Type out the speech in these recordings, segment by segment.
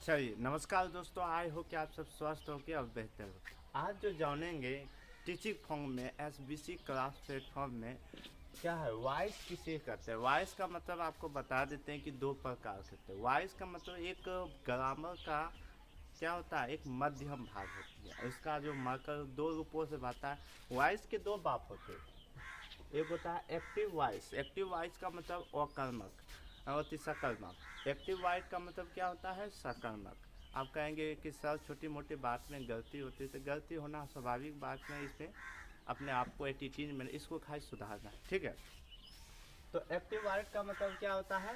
चलिए नमस्कार दोस्तों, आई हो कि आप सब स्वस्थ हो के अब बेहतर हो। आज जो जानेंगे टीचिंग फॉर्म में एसबीसी क्लास प्लेटफॉर्म में क्या है, वॉइस किसे कहते हैं। वॉइस का मतलब आपको बता देते हैं कि दो प्रकार के होते हैं। वॉइस का मतलब एक ग्रामर का क्या होता है, एक मध्यम भाग होती है। इसका जो मार्कर दो रूपों से बनता है। वॉइस के दो भाग होते हैं। एक होता है एक्टिव वॉइस। एक्टिव वॉइस का मतलब अकर्मक और सकर्मक। एक्टिव वॉइस का मतलब क्या होता है, सकर्मक। आप कहेंगे कि सर छोटी मोटी बात में गलती होती है, तो गलती होना स्वाभाविक बात में, इसमें अपने आप को एटीट्यूड में इसको खाली सुधारना है, ठीक है। तो एक्टिव वॉइस का मतलब क्या होता है,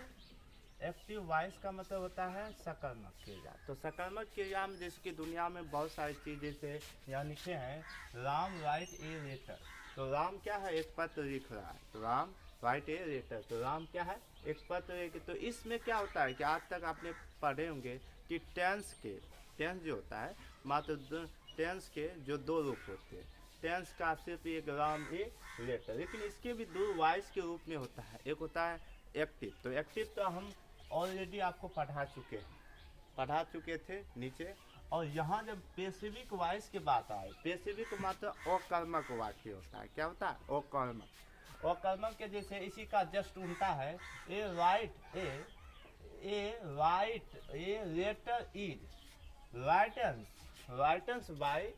एक्टिव वॉइस का मतलब होता है सकर्मक क्रिया। तो सकर्मक क्रिया में जैसे कि दुनिया में बहुत सारी चीज़ जैसे यहाँ लिखे हैं, राम राइट ए लेटर। तो राम क्या है, एक पत्र लिख रहा है, तो राम राइट ए लेटर। तो राम क्या है, एक पत्र लिख। तो इसमें क्या होता है कि आज तक आपने पढ़े होंगे कि टेंस जो होता है मात्र टेंस के जो दो रूप होते हैं। टेंस का सिर्फ एक राम ए लेटर, लेकिन इसके भी दो वॉइस के रूप में होता है। एक होता है एक्टिव। तो एक्टिव तो हम ऑलरेडी आपको पढ़ा चुके थे नीचे। और यहाँ जब पेसिफिक वॉइस की बात आए, पेसिफिक मात्र अकर्मक वाक्य होता है। क्या होता है, अकर्मक। अकर्मक के जैसे इसी का जस्ट उल्टा है, a write a letter is written by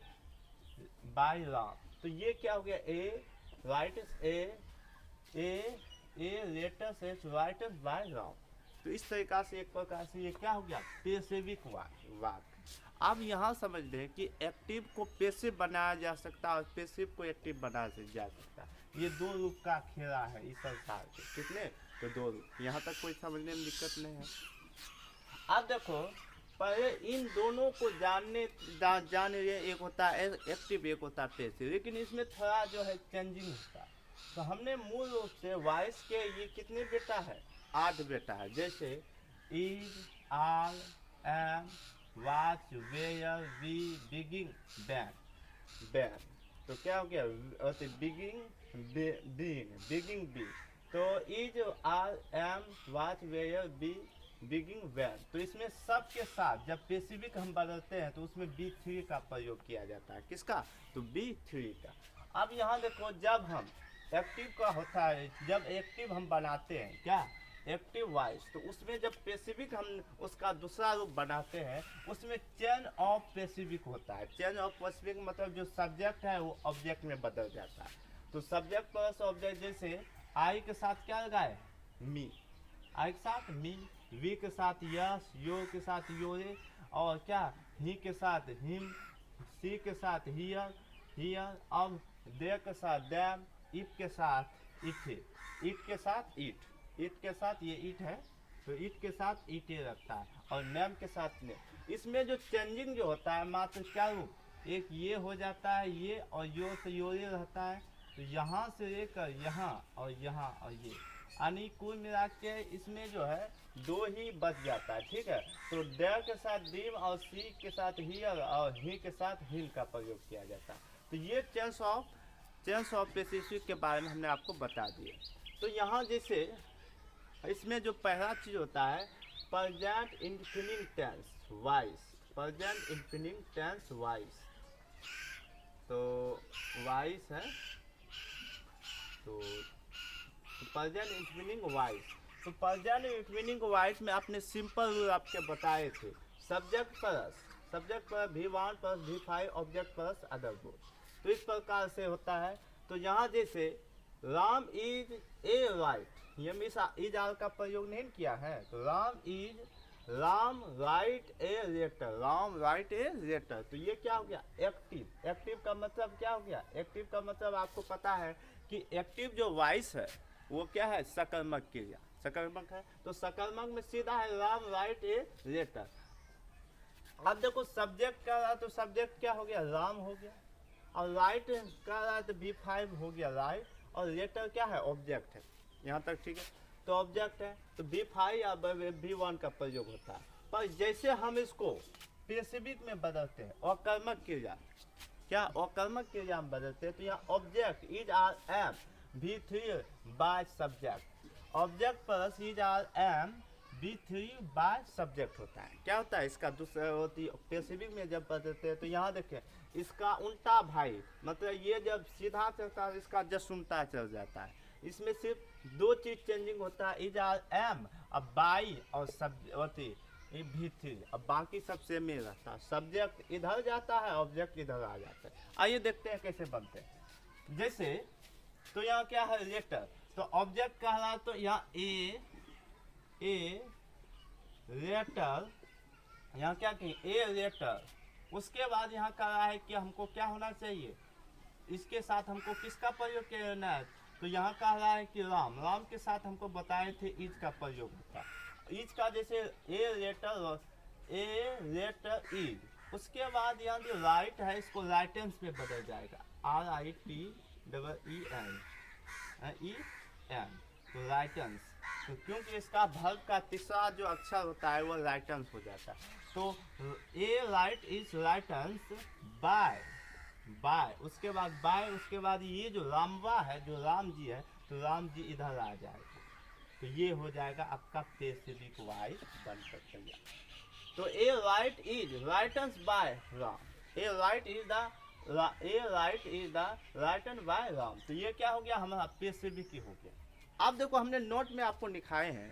Ram. तो ये क्या हो गया, a writes a letters as writers by Ram. तो इस तरीका से एक प्रकार से ये क्या हो गया, पेसिविक वाक्य। अब यहाँ समझ लें कि एक्टिव को पेसिव बनाया जा सकता है और पेसिव को एक्टिव बनाया जा सकता है। ये दो रूप का खेला है इस संसार के। कितने, तो दो रूप। यहाँ तक कोई समझने में दिक्कत नहीं है। अब देखो, पहले इन दोनों को जाने एक होता है एक्टिव, एक होता है पेसिव, लेकिन इसमें थोड़ा जो है चेंजिंग होता है। तो हमने मूल रूप से वॉइस के ये कितने बेटा है, 8 बेटा है। जैसे is, are, am, was, were, be, being, been. तो क्या हो गया, बिगिंग बी। तो is, are, am, was, were, be, being, been. तो इसमें सब के साथ जब पेसिफिक हम बदलते हैं तो उसमें बी थ्री का प्रयोग किया जाता है। किसका, तो बी थ्री का। अब यहाँ देखो, जब हम एक्टिव का होता है, जब एक्टिव हम बनाते हैं क्या, एक्टिव वॉइस, तो उसमें जब पेसिफिक हम उसका दूसरा रूप बनाते हैं, उसमें चेन ऑफ पेसिफिक होता है। चेन ऑफ पेसिफिक मतलब जो सब्जेक्ट है वो ऑब्जेक्ट में बदल जाता है। तो सब्जेक्ट प्लस ऑब्जेक्ट, जैसे आई के साथ क्या लगाए, मी, आई के साथ मी, वी के साथ यस, यो के साथ योरे, और क्या, ही के साथ हिम, सी के साथ हियर। अब दे के साथ दैम, इट के साथ इट, इट के साथ इट के साथ ये इट है, तो इट के साथ ईटे रखता है, और नेम के साथ नेम। इसमें जो चेंजिंग जो होता है मात्र क्या रूप, एक ये हो जाता है ये, और यो से योरे रहता है। तो यहाँ से लेकर यहाँ और यहाँ और ये, यानी कुल मिला के इसमें जो है दो ही बच जाता है, ठीक है। तो देयर के साथ डिम और सी के साथ हियर और ही के साथ हिल का प्रयोग किया जाता है। तो ये चेंस ऑफ पेसिफिक के बारे में हमने आपको बता दिए। तो यहाँ जैसे इसमें जो पहला चीज होता है, present infinite tense voice, present infinite tense voice. तो वॉइस है, तो प्रेजेंट इंफिनिट वॉइस। तो प्रेजेंट इंफिनिट वॉइस में आपने सिंपल रूल आपके बताए थे, subject plus V1 plus V5 object plus other good. तो इस प्रकार से होता है। तो यहाँ जैसे राम इज ए राइट, ये इज आर का प्रयोग नहीं किया है। तो Ram write a letter, Ram write a letter. तो ये क्या हो गया, एक्टिव। एक्टिव का मतलब क्या हो गया, एक्टिव का मतलब आपको पता है कि एक्टिव जो वॉइस है वो क्या है, सकर्मक क्रिया, सकर्मक है। तो सकर्मक में सीधा है राम राइट ए लेटर। अब देखो सब्जेक्ट का रहा, तो सब्जेक्ट क्या हो गया, राम हो गया, और राइट का रहा तो V5 हो गया राइट, और लेटर क्या है, ऑब्जेक्ट है। यहाँ तक ठीक है। तो ऑब्जेक्ट है तो V5 या V1 का प्रयोग होता है। पर जैसे हम इसको पेसिफिक में बदलते हैं, अकर्मक क्रिया, क्या अकर्मक क्रिया में बदलते हैं, तो यहाँ object is are am V3 by subject, object plus is are am B3 by subject होता है। क्या होता है इसका दूसरा होती है पेसिफिक में जब बदलते हैं तो यहाँ देखें इसका उल्टा भाई, मतलब ये जब सीधा चलता है इसका जस्ट उल्टा चल जाता है। इसमें सिर्फ दो चीज चेंजिंग होता है, इज आर एम अब बाई और सब होती V3, अब बाकी सब सेम ही रहता है। सब्जेक्ट इधर जाता है, ऑब्जेक्ट इधर आ जाता है। आइए देखते हैं कैसे बनते हैं। जैसे तो यहाँ क्या है लेटर, तो ऑब्जेक्ट कह रहा है तो यहाँ ए लेटर, यहाँ क्या कहें ए लेटर। उसके बाद यहाँ कह रहा है कि हमको क्या होना चाहिए, इसके साथ हमको किसका प्रयोग करना है, तो यहाँ कह रहा है कि राम के साथ हमको बताए थे इज का प्रयोग होता है। इज का जैसे ए लेटर इज, उसके बाद यहाँ जो राइट है इसको राइटेंस में बदल जाएगा, RITEEN, तो राइटेंस। तो क्योंकि इसका वर्ब का तीसरा जो अक्षर होता है वो राइटेंस हो जाता है। तो a write is written bye, उसके बाद बाय, उसके बाद ये जो रामवा है जो राम जी है तो राम जी इधर आ जाएगा, तो ये हो जाएगा आपका पेसिफिक वॉइस बन सकता है। तो a write is written by Ram, a write is the written by Ram, तो ये क्या हो गया हमारा पेसिफिक ही हो गया। अब देखो हमने नोट में आपको लिखाए हैं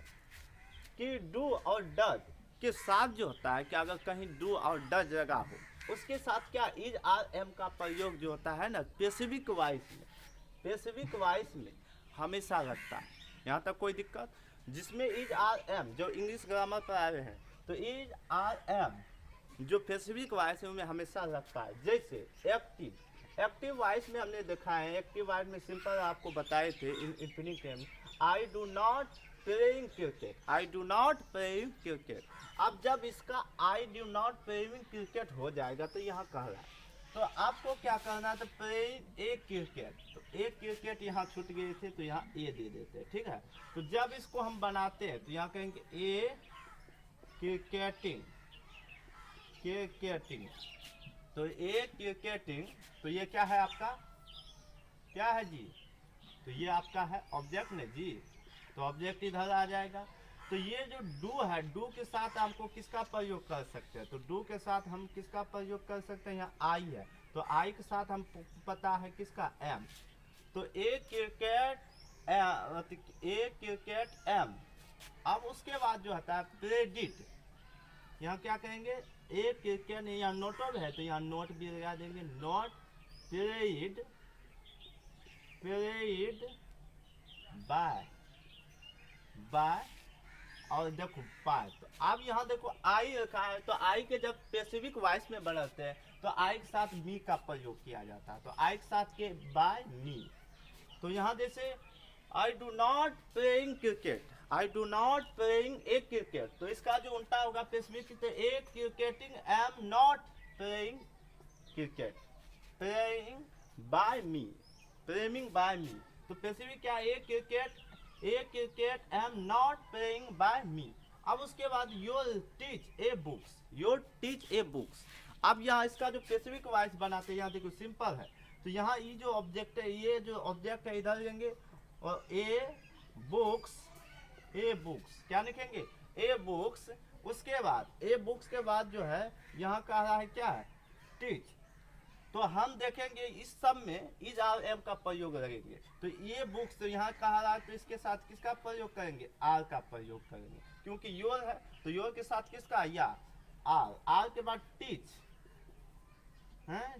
कि डू और डज के साथ जो होता है कि अगर कहीं डू और डज जगह हो उसके साथ क्या इज आर एम का प्रयोग जो होता है ना पेसिफिक वॉइस में हमेशा लगता है। यहाँ तक कोई दिक्कत, जिसमें इज आर एम जो इंग्लिश ग्रामर पर आए हैं तो इज आर एम जो पेसिफिक वॉइस में हमेशा लगता है। जैसे एक्टिव वॉइस में हमने देखा है, एक्टिव वॉइस में सिंपल आपको बताए थे infinitive, I do not playing cricket. अब जब इसका आई डू नॉट प्लेइंग क्रिकेट हो जाएगा तो यहाँ कह रहा है, तो आपको क्या करना है, तो प्लेइंग ए क्रिकेट, तो ए क्रिकेट यहाँ छूट गए थे तो यहाँ ए दे देते हैं, ठीक है। तो जब इसको हम बनाते हैं तो यहाँ कहेंगे ए क्रिकेटिंग, तो ए क्रिकेटिंग, तो ये क्या है आपका, क्या है जी, तो ये आपका है ऑब्जेक्ट ने जी, तो ऑब्जेक्ट इधर आ जाएगा। तो ये जो डू है, डू के साथ हमको किसका प्रयोग कर सकते हैं, तो डू के साथ हम किसका प्रयोग कर सकते हैं, यहाँ आई है तो आई के साथ हम पता है किसका एम, तो ए क्रिकेट एम। अब उसके बाद जो होता है प्रेडिट, यहाँ क्या कहेंगे ए क्रिकेट, यहाँ नोट है तो यहाँ नोट भी लगा देंगे, नोट प्लेइड बाय और देखो बाय। तो अब यहाँ देखो आई रखा है, तो आई के जब पेसिफिक वॉइस में बनते हैं तो आई के साथ मी का प्रयोग किया जाता है, तो आई के साथ के बाय मी। तो यहाँ जैसे I do not playing a cricket, तो इसका जो उल्टा होगा पेसिफिक, तो a cricketing am not playing cricket, playing by me. तो पेसिफिक क्या, a cricket am not playing by me. अब उसके बाद योर टीच ए बुक्स। अब यहाँ इसका जो पेसिफिक वॉइस बनाते हैं यहाँ देखो सिंपल है, तो यहाँ ये जो ऑब्जेक्ट है, ये जो ऑब्जेक्ट है इधर लेंगे और ए बुक्स क्या लिखेंगे, ए बुक्स। उसके बाद ए बुक्स के बाद जो है यहाँ कह रहा है क्या है, टीच, तो हम देखेंगे इस सब में इज आर एम का प्रयोग करेंगे। तो ये बुक्स तो यहाँ कहा रहा है तो इसके साथ किसका प्रयोग करेंगे, आर का प्रयोग करेंगे, क्योंकि योर है तो योर के साथ किसका या आर के बाद टीच है,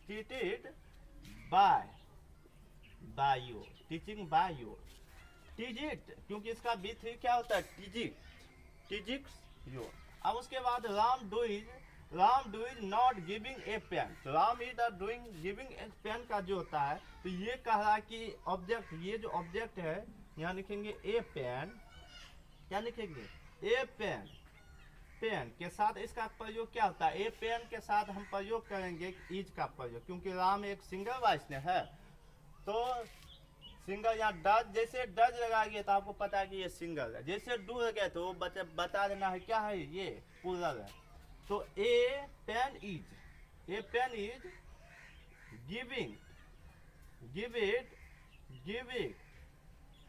cheated by your, teaching by your, टीजिट, क्योंकि इसका B3 क्या होता है, टीजिट योर। अब उसके बाद Ram do is not giving a pen, तो Ram is doing giving a pen का जो होता है, तो ये कह रहा है कि ऑब्जेक्ट, ये जो ऑब्जेक्ट है यहाँ लिखेंगे ए पेन, क्या लिखेंगे ए पेन के साथ इसका प्रयोग क्या होता है, ए पेन के साथ हम प्रयोग करेंगे इज का प्रयोग, क्योंकि राम एक सिंगल वॉइस में है तो सिंगल, यहाँ डज, जैसे डज लगाएंगे तो आपको पता है कि ये सिंगल है, जैसे डू लगे तो वो बता देना है क्या है, ये प्लूरल है। तो a pen is giving,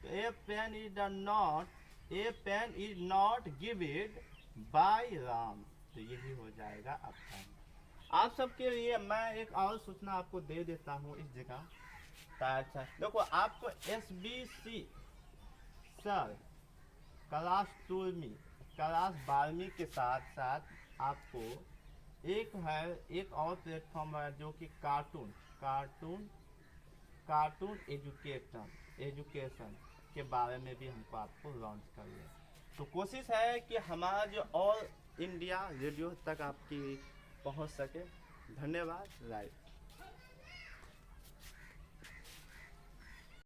a pen is not a pen is not gived by Ram. तो यही हो जाएगा आपका। आप सबके लिए मैं एक और सूचना आपको दे देता हूँ इस जगह। अच्छा देखो, आपको SBC सर क्लास 12 क्लास 12 के साथ साथ आपको एक और प्लेटफॉर्म है जो कि कार्टून एजुकेशन के बारे में भी हमको आपको लॉन्च करिए। तो कोशिश है कि हमारा जो ऑल इंडिया रेडियो तक आपकी पहुंच सके। धन्यवाद। राइट।